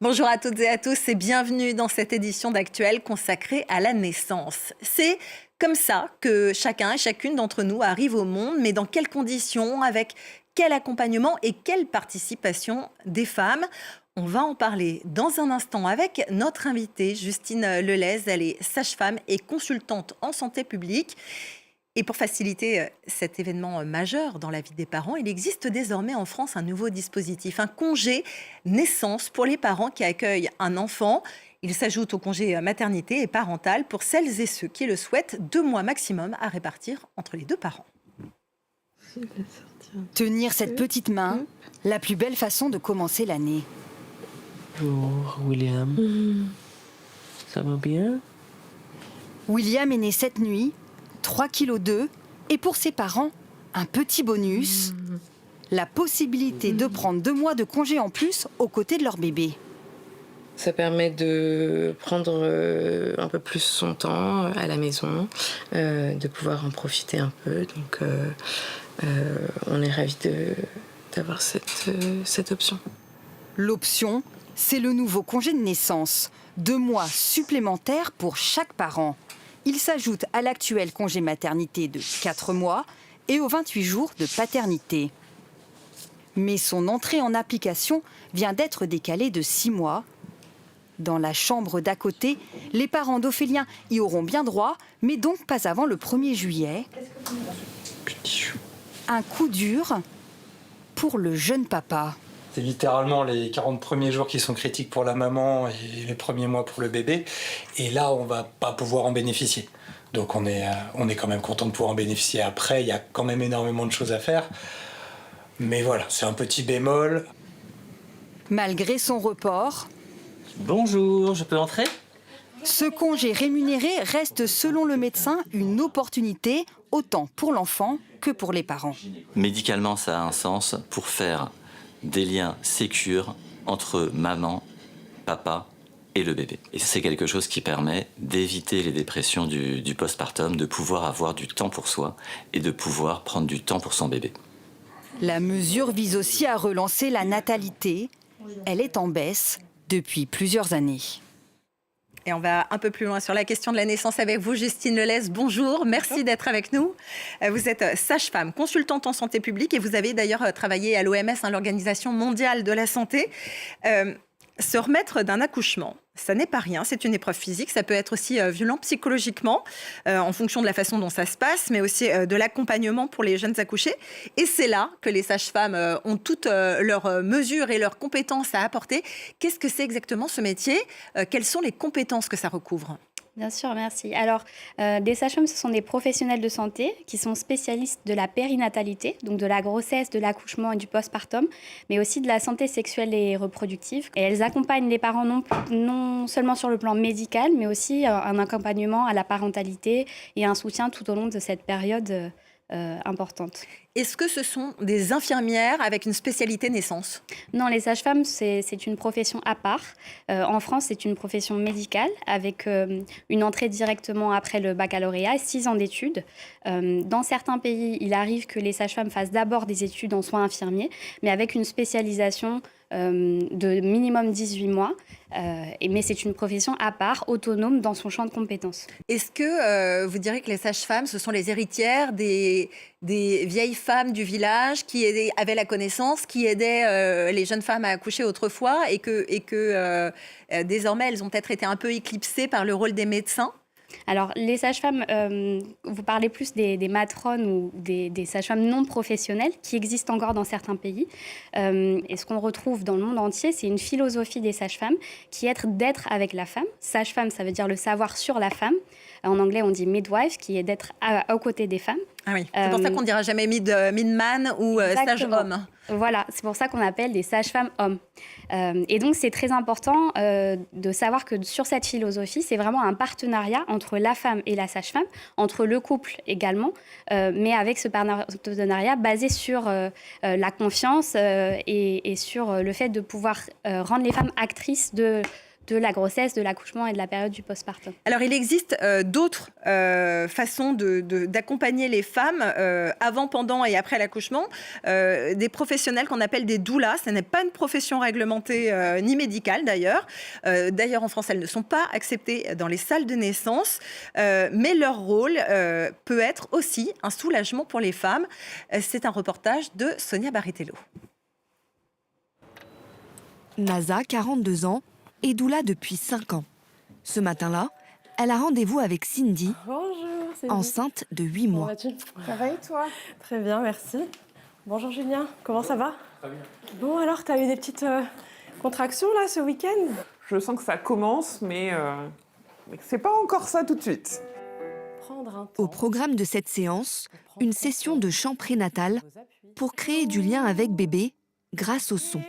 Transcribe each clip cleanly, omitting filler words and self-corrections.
Bonjour à toutes et à tous et bienvenue dans cette édition d'Actuel consacrée à la naissance. C'est comme ça que chacun et chacune d'entre nous arrive au monde, mais dans quelles conditions, avec quel accompagnement et quelle participation des femmes? On va en parler dans un instant avec notre invitée, Justine Lelez. Elle est sage-femme et consultante en santé publique. Et pour faciliter cet événement majeur dans la vie des parents, il existe désormais en France un nouveau dispositif, un congé naissance pour les parents qui accueillent un enfant. Il s'ajoute au congé maternité et parental pour celles et ceux qui le souhaitent, 2 mois maximum à répartir entre les deux parents. Tenir cette petite main, la plus belle façon de commencer l'année. Bonjour William. Ça va bien? William est né cette nuit, 3,2 kg, et pour ses parents, un petit bonus, la possibilité de prendre 2 mois de congé en plus aux côtés de leur bébé. Ça permet de prendre un peu plus son temps à la maison, de pouvoir en profiter un peu. Donc on est ravis d'avoir cette option. L'option, c'est le nouveau congé de naissance, 2 mois supplémentaires pour chaque parent. Il s'ajoute à l'actuel congé maternité de 4 mois et aux 28 jours de paternité. Mais son entrée en application vient d'être décalée de 6 mois. Dans la chambre d'à côté, les parents d'Ophélien y auront bien droit, mais donc pas avant le 1er juillet. Un coup dur pour le jeune papa. C'est littéralement les 40 premiers jours qui sont critiques pour la maman et les premiers mois pour le bébé. Et là, on va pas pouvoir en bénéficier. Donc on est quand même content de pouvoir en bénéficier après. Il y a quand même énormément de choses à faire. Mais voilà, c'est un petit bémol. Malgré son report, Bonjour, je peux entrer? ce congé rémunéré reste selon le médecin une opportunité autant pour l'enfant que pour les parents. Médicalement, ça a un sens pour faire des liens sécures entre maman, papa et le bébé. Et c'est quelque chose qui permet d'éviter les dépressions du postpartum, de pouvoir avoir du temps pour soi et de pouvoir prendre du temps pour son bébé. La mesure vise aussi à relancer la natalité. Elle est en baisse depuis plusieurs années. Et on va un peu plus loin sur la question de la naissance avec vous, Justine Lelez. Bonjour, merci d'être avec nous. Vous êtes sage-femme, consultante en santé publique et vous avez d'ailleurs travaillé à l'OMS, l'Organisation mondiale de la santé. Se remettre d'un accouchement, ça n'est pas rien, c'est une épreuve physique, ça peut être aussi violent psychologiquement en fonction de la façon dont ça se passe, mais aussi de l'accompagnement pour les jeunes accouchés. Et c'est là que les sages-femmes ont toutes leurs mesures et leurs compétences à apporter. Qu'est-ce que c'est exactement ce métier? Quelles sont les compétences que ça recouvre? Bien sûr, merci. Alors, des sages-femmes, ce sont des professionnels de santé qui sont spécialistes de la périnatalité, donc de la grossesse, de l'accouchement et du postpartum, mais aussi de la santé sexuelle et reproductive. Et elles accompagnent les parents non seulement sur le plan médical, mais aussi un accompagnement à la parentalité et un soutien tout au long de cette période importante. Est-ce que ce sont des infirmières avec une spécialité naissance? Non, les sages-femmes, c'est une profession à part. En France, c'est une profession médicale avec une entrée directement après le baccalauréat, 6 ans d'études. Dans certains pays, il arrive que les sages-femmes fassent d'abord des études en soins infirmiers, mais avec une spécialisation de minimum 18 mois. Mais c'est une profession à part, autonome dans son champ de compétences. Est-ce que vous direz que les sages-femmes, ce sont les héritières des vieilles femmes du village qui avaient la connaissance, qui aidaient les jeunes femmes à accoucher autrefois et que désormais, elles ont peut-être été un peu éclipsées par le rôle des médecins? Alors, les sages-femmes, vous parlez plus des matrones ou des sages-femmes non professionnelles qui existent encore dans certains pays. Et ce qu'on retrouve dans le monde entier, c'est une philosophie des sages-femmes qui est d'être avec la femme. Sage-femme, ça veut dire le savoir sur la femme. En anglais, on dit midwife, qui est d'être aux côtés des femmes. Ah oui, c'est pour ça qu'on ne dira jamais midman ou sage-homme. Voilà, c'est pour ça qu'on appelle des sages-femmes hommes. Et donc, c'est très important de savoir que sur cette philosophie, c'est vraiment un partenariat entre la femme et la sage-femme, entre le couple également, mais avec ce partenariat basé sur la confiance et sur le fait de pouvoir rendre les femmes actrices de de la grossesse, de l'accouchement et de la période du postpartum. Alors, il existe d'autres façons d'accompagner les femmes avant, pendant et après l'accouchement. Des professionnels qu'on appelle des doulas. Ce n'est pas une profession réglementée ni médicale d'ailleurs. D'ailleurs, en France, elles ne sont pas acceptées dans les salles de naissance. Mais leur rôle peut être aussi un soulagement pour les femmes. C'est un reportage de Sonia Barritello. Naza, 42 ans, est doula depuis 5 ans. Ce matin-là, elle a rendez-vous avec Cindy, Bonjour, enceinte de 8 mois. Ça va et toi? Très bien, merci. Bonjour Julien, comment ça va? Très bien. Bon alors, t'as eu des petites contractions là ce week-end? Je sens que ça commence, mais c'est pas encore ça tout de suite. Au programme de cette séance, une session de chant prénatal pour créer du lien avec bébé grâce au son.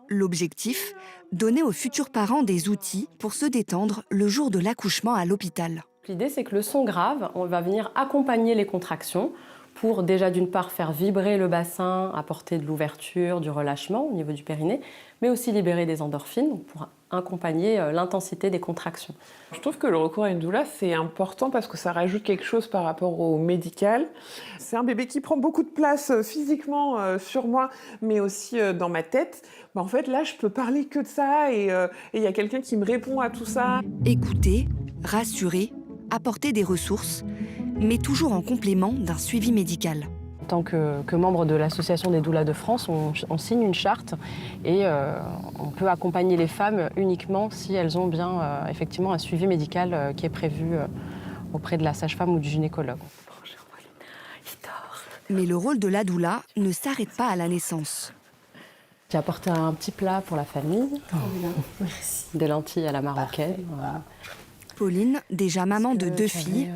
L'objectif, donner aux futurs parents des outils pour se détendre le jour de l'accouchement à l'hôpital. L'idée, c'est que le son grave, on va venir accompagner les contractions pour déjà d'une part faire vibrer le bassin, apporter de l'ouverture, du relâchement au niveau du périnée, mais aussi libérer des endorphines pour accompagner l'intensité des contractions. Je trouve que le recours à une doula, c'est important parce que ça rajoute quelque chose par rapport au médical. C'est un bébé qui prend beaucoup de place physiquement sur moi, mais aussi dans ma tête. En fait, là, je peux parler que de ça et il y a quelqu'un qui me répond à tout ça. Écouter, rassurer, apporter des ressources, mais toujours en complément d'un suivi médical. En tant que membre de l'Association des doulas de France, on signe une charte et on peut accompagner les femmes uniquement si elles ont bien effectivement un suivi médical qui est prévu auprès de la sage-femme ou du gynécologue. Mais le rôle de la doula ne s'arrête pas à la naissance. J'ai apporté un petit plat pour la famille, des lentilles à la marocaine. Voilà. Pauline, déjà maman de 2 filles,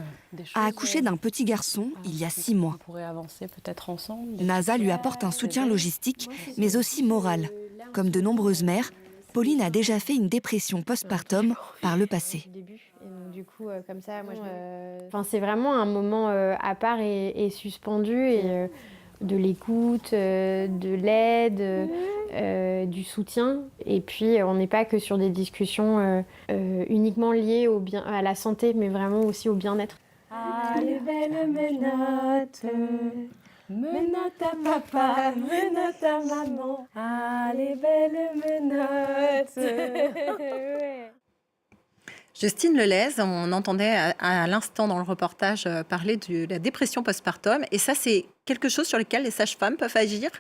a accouché d'un petit garçon il y a 6 mois. On pourrait avancer peut-être ensemble. Naza lui apporte un soutien logistique, mais aussi moral. Comme de nombreuses mères, Pauline a déjà fait une dépression postpartum par le passé. Du coup, comme ça, moi, c'est vraiment un moment à part et suspendu, et de l'écoute, de l'aide, du soutien. Et puis, on n'est pas que sur des discussions uniquement liées à la santé, mais vraiment aussi au bien-être. Allez, belle menottes, menottes à papa, menottes à maman. Allez, belle menottes. Justine Lelez, on entendait à l'instant dans le reportage parler de la dépression postpartum. Et ça, c'est quelque chose sur lequel les sages-femmes peuvent agir ?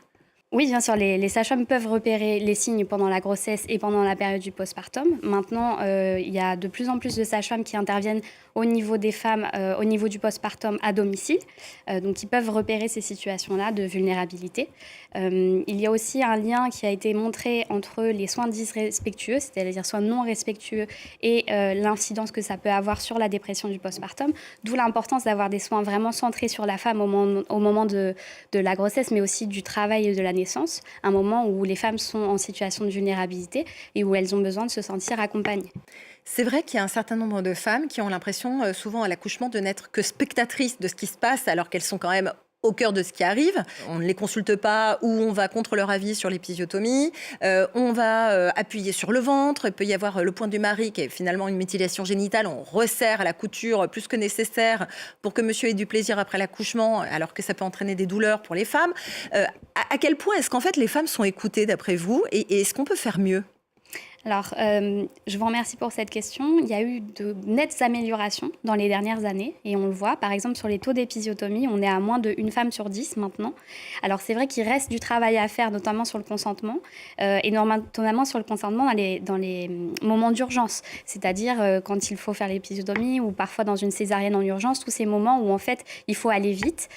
Oui, bien sûr, les sages-femmes peuvent repérer les signes pendant la grossesse et pendant la période du postpartum. Maintenant, il y a de plus en plus de sages-femmes qui interviennent au niveau des femmes, au niveau du postpartum à domicile, donc ils peuvent repérer ces situations-là de vulnérabilité. Il y a aussi un lien qui a été montré entre les soins disrespectueux, c'est-à-dire soins non respectueux, et l'incidence que ça peut avoir sur la dépression du postpartum, d'où l'importance d'avoir des soins vraiment centrés sur la femme au moment de la grossesse, mais aussi du travail et de la naissance, un moment où les femmes sont en situation de vulnérabilité et où elles ont besoin de se sentir accompagnées. C'est vrai qu'il y a un certain nombre de femmes qui ont l'impression, souvent à l'accouchement, de n'être que spectatrices de ce qui se passe, alors qu'elles sont quand même au cœur de ce qui arrive. On ne les consulte pas, ou on va contre leur avis sur l'épisiotomie, on va appuyer sur le ventre, il peut y avoir le point du mari qui est finalement une mutilation génitale, on resserre à la couture plus que nécessaire pour que monsieur ait du plaisir après l'accouchement, alors que ça peut entraîner des douleurs pour les femmes. À quel point est-ce qu'en fait les femmes sont écoutées d'après vous, et est-ce qu'on peut faire mieux ? Alors, je vous remercie pour cette question. Il y a eu de nettes améliorations dans les dernières années et on le voit. Par exemple, sur les taux d'épisiotomie, on est à moins d'1 femme sur 10 maintenant. Alors, c'est vrai qu'il reste du travail à faire, notamment sur le consentement et notamment sur le consentement dans les moments d'urgence. C'est-à-dire quand il faut faire l'épisiotomie ou parfois dans une césarienne en urgence, tous ces moments où en fait, il faut aller vite.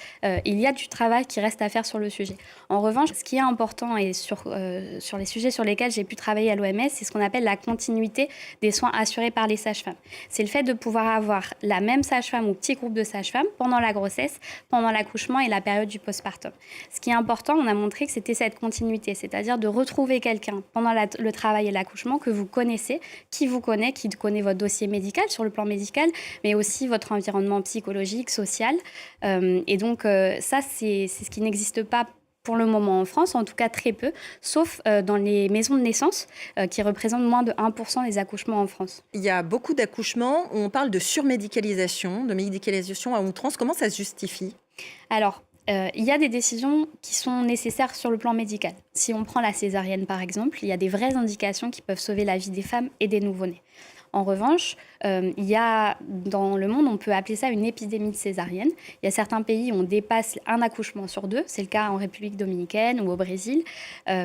Il y a du travail qui reste à faire sur le sujet. En revanche, ce qui est important et sur les sujets sur lesquels j'ai pu travailler à l'OMS, c'est ce qu'on appelle la continuité des soins assurés par les sages-femmes. C'est le fait de pouvoir avoir la même sage-femme ou petit groupe de sages-femmes pendant la grossesse, pendant l'accouchement et la période du postpartum. Ce qui est important, on a montré que c'était cette continuité, c'est-à-dire de retrouver quelqu'un pendant le travail et l'accouchement que vous connaissez, qui connaît votre dossier médical sur le plan médical, mais aussi votre environnement psychologique, social. Et donc ça, c'est ce qui n'existe pas pour le moment en France, en tout cas très peu, sauf dans les maisons de naissance qui représentent moins de 1% des accouchements en France. Il y a beaucoup d'accouchements où on parle de surmédicalisation, de médicalisation à outrance. Comment ça se justifie ? Alors, il y a des décisions qui sont nécessaires sur le plan médical. Si on prend la césarienne par exemple, il y a des vraies indications qui peuvent sauver la vie des femmes et des nouveau-nés. En revanche, il y a dans le monde, on peut appeler ça une épidémie de césarienne. Il y a certains pays où on dépasse un accouchement sur 2. C'est le cas en République dominicaine ou au Brésil,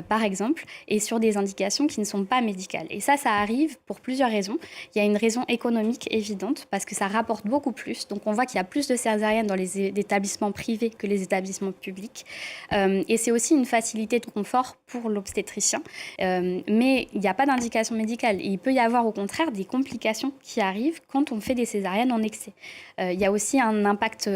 par exemple, et sur des indications qui ne sont pas médicales. Et ça arrive pour plusieurs raisons. Il y a une raison économique évidente, parce que ça rapporte beaucoup plus. Donc on voit qu'il y a plus de césariennes dans les établissements privés que les établissements publics. Et c'est aussi une facilité de confort pour l'obstétricien. Mais il n'y a pas d'indication médicale. Et il peut y avoir au contraire des complications qui arrivent quand on fait des césariennes en excès. Il y a aussi un impact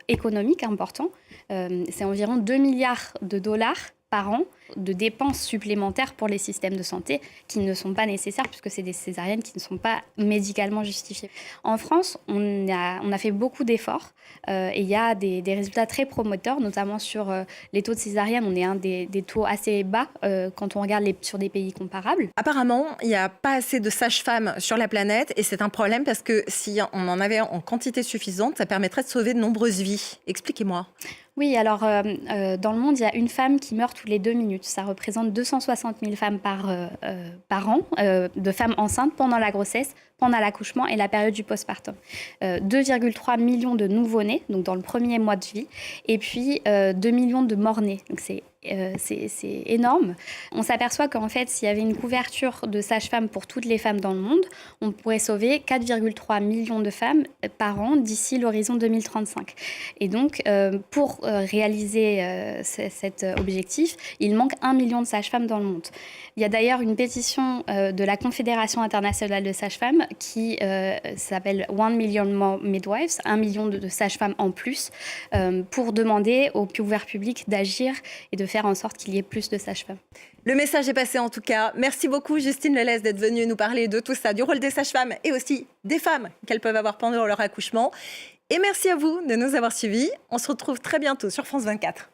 économique important. C'est environ 2 milliards de dollars par an de dépenses supplémentaires pour les systèmes de santé qui ne sont pas nécessaires puisque c'est des césariennes qui ne sont pas médicalement justifiées. En France, on a fait beaucoup d'efforts et il y a des résultats très promoteurs, notamment sur les taux de césarienne. On est un des taux assez bas quand on regarde sur des pays comparables. Apparemment, il n'y a pas assez de sages-femmes sur la planète et c'est un problème parce que si on en avait en quantité suffisante, ça permettrait de sauver de nombreuses vies. Expliquez-moi. Oui, alors dans le monde, il y a une femme qui meurt toutes les 2 minutes. Ça représente 260 000 femmes par an, de femmes enceintes pendant la grossesse, pendant l'accouchement et la période du postpartum. 2,3 millions de nouveau-nés, donc dans le premier mois de vie, et puis 2 millions de morts-nés. Donc c'est énorme. On s'aperçoit qu'en fait, s'il y avait une couverture de sages-femmes pour toutes les femmes dans le monde, on pourrait sauver 4,3 millions de femmes par an d'ici l'horizon 2035. Et donc, pour réaliser cet objectif, il manque 1 million de sages-femmes dans le monde. Il y a d'ailleurs une pétition de la Confédération internationale de sages-femmes qui s'appelle 1 million more midwives, 1 million de sages-femmes en plus, pour demander au pouvoir public d'agir et de faire en sorte qu'il y ait plus de sages-femmes. Le message est passé en tout cas. Merci beaucoup Justine Lelez d'être venue nous parler de tout ça, du rôle des sages-femmes et aussi des femmes qu'elles peuvent avoir pendant leur accouchement. Et merci à vous de nous avoir suivis. On se retrouve très bientôt sur France 24.